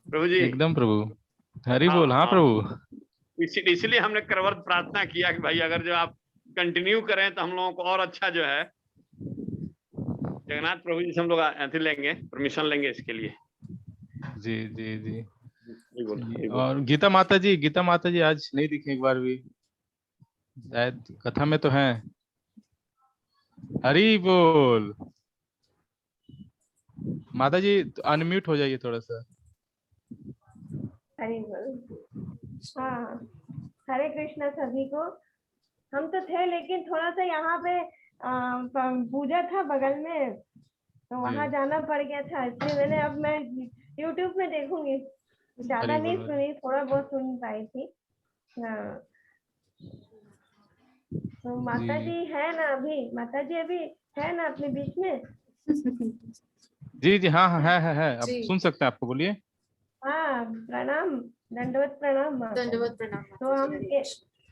प्रभु जी? एकदम प्रभु, हरि बोल। हाँ प्रभु, इसीलिए हमने करवत प्रार्थना किया कि भाई अगर जो आप कंटिन्यू करें तो हम लोगों को और अच्छा जो है जगन्नाथ प्रभु जी से हम लोग अति लेंगे, परमिशन लेंगे इसके लिए। जी जी जी। और गीता माता जी आज नहीं दिखे एक बार भी, शायद कथा में तो हैं। हरी बोल। माता जी अनम्यूट हो जाइए थोड़ा सा। हरी बोल। हाँ, हरे कृष्णा सभी को। हम तो थे लेकिन थोड़ा सा यहाँ पे पूजा था बगल में, तो वहां जाना पड़ गया था, इसलिए मैं YouTube में देखूंगी। ज्यादा नहीं सुनी, थोड़ा बहुत सुन पाई थी। हाँ, तो माता जी है ना अभी, माता जी अभी है ना अपने बीच में? जी जी हाँ हाँ है अब सुन सकते हैं आपको, बोलिए। हाँ, प्रणाम, दंडवत प्रणाम माता जी। दंडवत प्रणाम। तो हम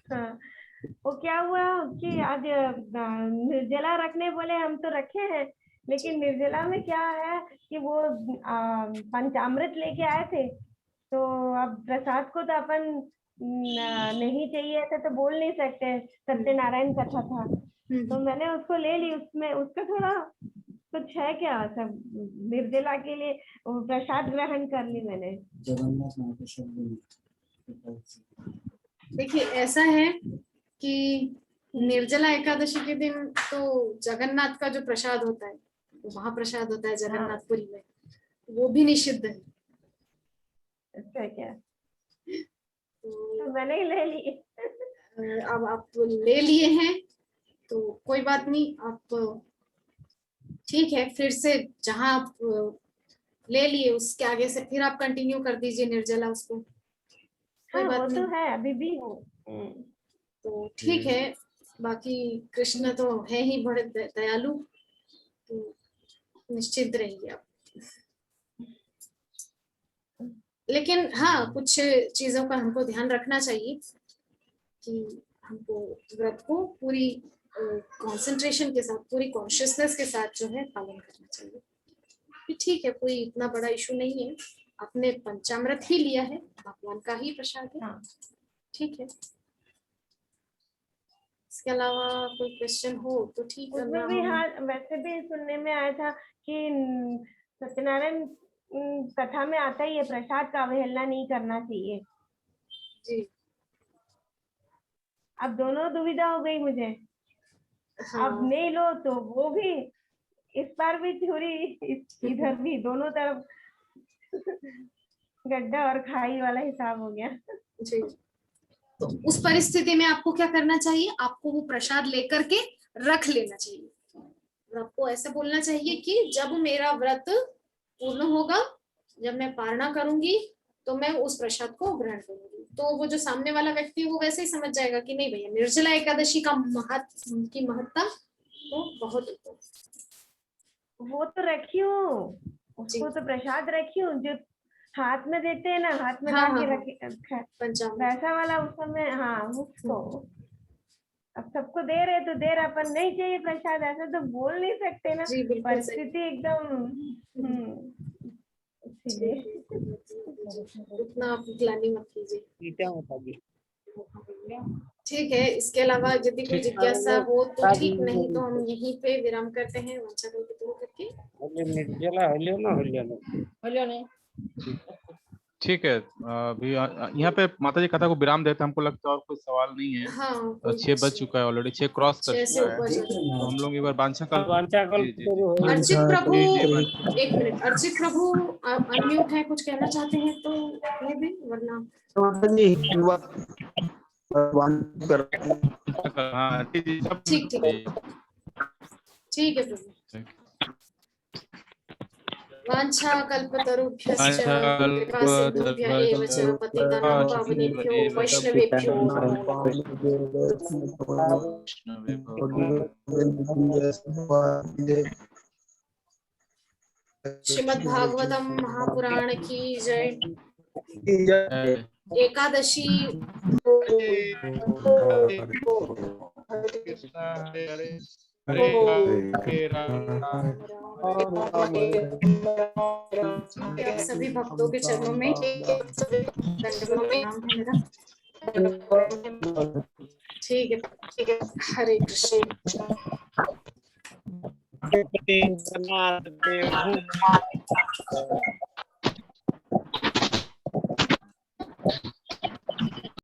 हाँ, वो क्या हुआ कि आज निर्जला रखने बोले, हम तो रखे हैं, लेकिन निर्जला में क्या है कि वो पंचामृत लेके आए थे, तो अब प्रसाद को तो अपन नहीं चाहिए ऐसे तो बोल नहीं सकते, सत्यनारायण कथा था तो मैंने उसको ले ली। उसमें उसका थोड़ा कुछ है क्या सब निर्जला के लिए प्रसाद ग्रहण कर ली मैंने। देखिए ऐसा है कि निर्जला एकादशी के दिन तो जगन्नाथ का जो प्रसाद होता है, वो महाप्रसाद होता है जगन्नाथपुरी में, वो भी निषिद्ध है। अच्छा क्या? तो मैंने ही ले ली। अब आप ले लिए हैं तो कोई बात नहीं, आप ठीक है, फिर से जहां आप ले लिए उसके आगे से फिर आप कंटिन्यू कर दीजिए निर्जला उसको। हाँ, वो तो है, अभी भी हूँ। तो ठीक है, बाकी कृष्ण तो है ही बड़े दयालु, तो निश्चिंत रहिए आप। लेकिन हाँ, कुछ चीजों का हमको ध्यान रखना चाहिए कि हमको व्रत को पूरी कंसंट्रेशन के साथ, पूरी कॉन्शियसनेस के साथ जो है पालन करना चाहिए। ठीक है, कोई इतना बड़ा इशू नहीं है, आपने पंचामृत ही लिया है, भगवान का ही प्रसाद है। ठीक है, इसके अलावा कोई क्वेश्चन हो तो ठीक है। उसमें भी हाँ, वैसे भी सुनने में आया था कि सत्यनारायण कथा में आता ही है प्रसाद का अवहेलना नहीं करना चाहिए जी। अब दोनों दुविधा हो गई मुझे। हाँ। अब नहीं लो तो वो भी, इस बार भी थोड़ी इधर भी, दोनों तरफ गड्ढा और खाई वाला हिसाब हो गया। जी। तो उस परिस्थिति में आपको क्या करना चाहिए, आपको वो प्रसाद लेकर के रख लेना चाहिए और आपको ऐसे बोलना चाहिए कि जब मेरा व्रत पूर्ण होगा, जब मैं पारणा करूंगी तो मैं उस प्रसाद को ग्रहण करूंगी। तो वो जो सामने वाला व्यक्ति है वो वैसे ही समझ जाएगा कि नहीं भैया, निर्जला एकादशी का महत्ता तो बहुत ऊपर। वो तो रखी हूँ, उसको तो प्रसाद रखी हूँ, जो हाथ में देते हैं ना, हाथ में ला के रखे वैसा वाला उस समय। हाँ, उसको अब सबको दे रहे तो दे रहे, अपन नहीं चाहिए प्रसाद ऐसा तो बोल नहीं सकते ना, परिस्थिति एकदम। उतना आप ग्लानि मत कीजिए। ठीक है, इसके अलावा यदि कोई जिज्ञासा हो तो ठीक, नहीं तो हम यहीं पे विराम करते हैं। वाचा करके ठीक है, अभी यहाँ पे माता जी कथा को विराम देते हैं। हमको लगता है और कोई सवाल नहीं है। हाँ, 6 बज चुका है ऑलरेडी, 6 क्रॉस कर चुका है। तो हम लोग एक बार वांछा कल अर्चित प्रभु, एक मिनट, अर्चित प्रभु अनम्यूट है, कुछ कहना चाहते हैं तो कह दें, वरना ठीक है प्रभु। वांछा कल्पतरुभ्यश्च कृपा सिन्धुभ्य एव च पतितानां पावनेभ्यो वैष्णवेभ्यो श्रीमद् भागवतम महापुराण की जय। एकादशी सभी भक्तों के चरणों में ठीक है। हरे कृष्ण।